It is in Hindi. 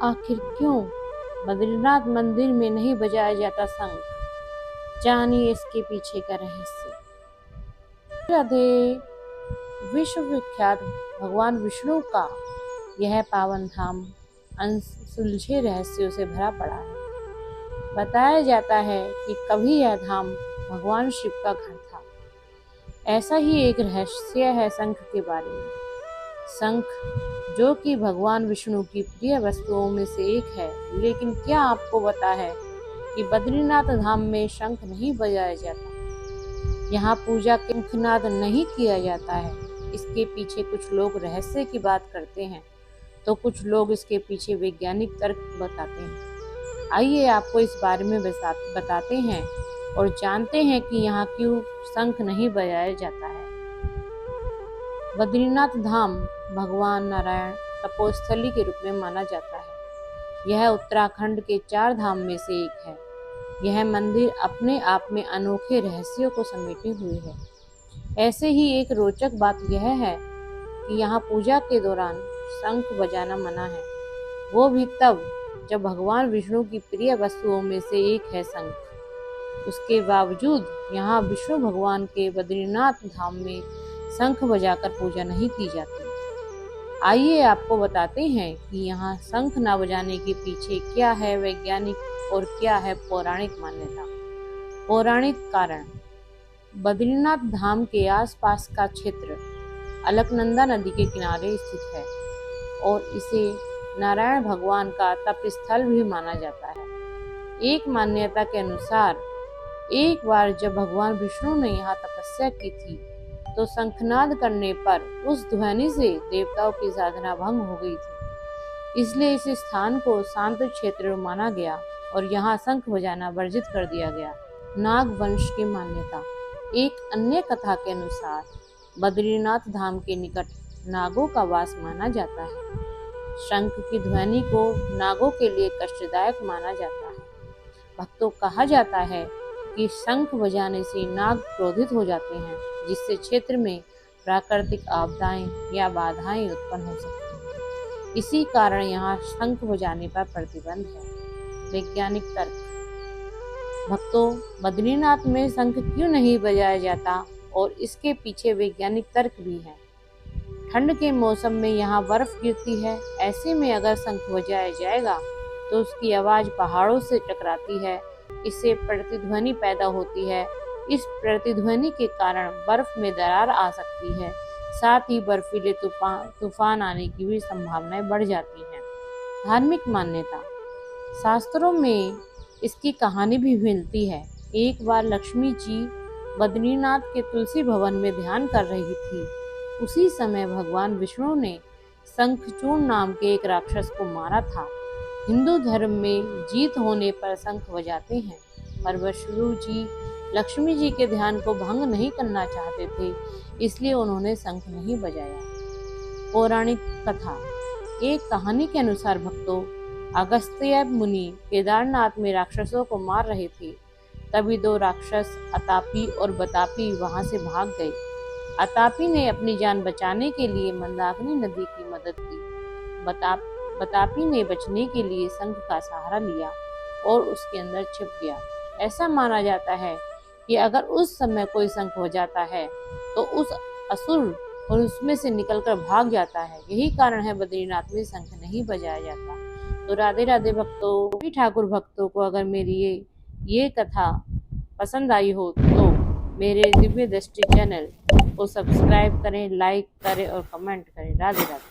आखिर क्यों बद्रीनाथ मंदिर में नहीं बजाया जाता शंख? जानिए इसके पीछे का रहस्य। राधे। विश्व विख्यात भगवान विष्णु का यह पावन धाम अनसुलझे रहस्यों से भरा पड़ा है। बताया जाता है कि कभी यह धाम भगवान शिव का घर था। ऐसा ही एक रहस्य है शंख के बारे में। शंख, जो कि भगवान विष्णु की प्रिय वस्तुओं में से एक है, लेकिन क्या आपको पता है कि बद्रीनाथ धाम में शंख नहीं बजाया जाता? यहाँ पूजा के शंखनाद नहीं किया जाता है। इसके पीछे कुछ लोग रहस्य की बात करते हैं, तो कुछ लोग इसके पीछे वैज्ञानिक तर्क बताते हैं। आइए आपको इस बारे में बताते हैं और जानते हैं कि यहाँ क्यों शंख नहीं बजाया जाता है। बद्रीनाथ धाम भगवान नारायण तपोस्थली के रूप में माना जाता है। यह उत्तराखंड के 4 धाम में से एक है। यह मंदिर अपने आप में अनोखे रहस्यों को समेटे हुए है। ऐसे ही एक रोचक बात यह है कि यहाँ पूजा के दौरान शंख बजाना मना है, वो भी तब जब भगवान विष्णु की प्रिय वस्तुओं में से एक है शंख। उसके बावजूद यहाँ विष्णु भगवान के बद्रीनाथ धाम में शंख बजाकर पूजा नहीं की जाती। आइए आपको बताते हैं कि यहाँ शंख न बजाने के पीछे क्या है वैज्ञानिक और क्या है पौराणिक मान्यता। पौराणिक कारण। बद्रीनाथ धाम के आसपास का क्षेत्र अलकनंदा नदी के किनारे स्थित है और इसे नारायण भगवान का तपस्थल भी माना जाता है। एक मान्यता के अनुसार एक बार जब भगवान विष्णु ने यहाँ तपस्या की थी, तो शंखनाद करने पर उस ध्वनि से देवताओं की साधना भंग हो गई थी। इसलिए इस स्थान को शांत क्षेत्र माना गया और यहाँ शंख बजाना वर्जित कर दिया गया। नाग वंश की मान्यता। एक अन्य कथा के अनुसार बद्रीनाथ धाम के निकट नागों का वास माना जाता है। शंख की ध्वनि को नागों के लिए कष्टदायक माना जाता है। भक्तों कहा जाता है कि शंख बजाने से नाग क्रोधित हो जाते हैं, जिससे क्षेत्र में प्राकृतिक आपदाएं या बाधाएं उत्पन्न हो सकती हैं। इसी कारण यहाँ शंख बजाने पर प्रतिबंध है। वैज्ञानिक तर्क। भक्तों, बद्रीनाथ में शंख क्यों नहीं बजाया जाता और इसके पीछे वैज्ञानिक तर्क भी है। ठंड के मौसम में यहाँ बर्फ गिरती है। ऐसे में अगर शंख बजाया जाएगा तो उसकी आवाज पहाड़ों से टकराती है, इससे प्रतिध्वनि पैदा होती है। इस प्रतिध्वनि के कारण बर्फ में दरार आ सकती है, साथ ही बर्फीले तूफान आने की भी संभावनाएं बढ़ जाती हैं। धार्मिक मान्यता। शास्त्रों में इसकी कहानी भी मिलती है। एक बार लक्ष्मी जी बद्रीनाथ के तुलसी भवन में ध्यान कर रही थी। उसी समय भगवान विष्णु ने शंखचूर्ण नाम के एक राक्षस को मारा था। हिंदू धर्म में जीत होने पर शंख बजाते हैं, पर विष्णु जी लक्ष्मी जी के ध्यान को भंग नहीं करना चाहते थे, इसलिए उन्होंने शंख नहीं बजाया। पौराणिक कथा। एक कहानी के अनुसार भक्तों, अगस्त्य मुनि केदारनाथ में राक्षसों को मार रहे थे। तभी 2 राक्षस अतापी और बतापी वहां से भाग गए। अतापी ने अपनी जान बचाने के लिए मंदाकिनी नदी की मदद की। बतापी ने बचने के लिए शंख का सहारा लिया और उसके अंदर छिप गया। ऐसा माना जाता है कि अगर उस समय कोई शंख बजाता है तो उस असुर और उसमें से निकलकर भाग जाता है। यही कारण है बद्रीनाथ में शंख नहीं बजाया जाता। तो राधे राधे भक्तों, सभी ठाकुर भक्तों को अगर मेरी ये कथा पसंद आई हो तो मेरे दिव्य दृष्टि चैनल को सब्सक्राइब करें, लाइक करें और कमेंट करें। राधे राधे।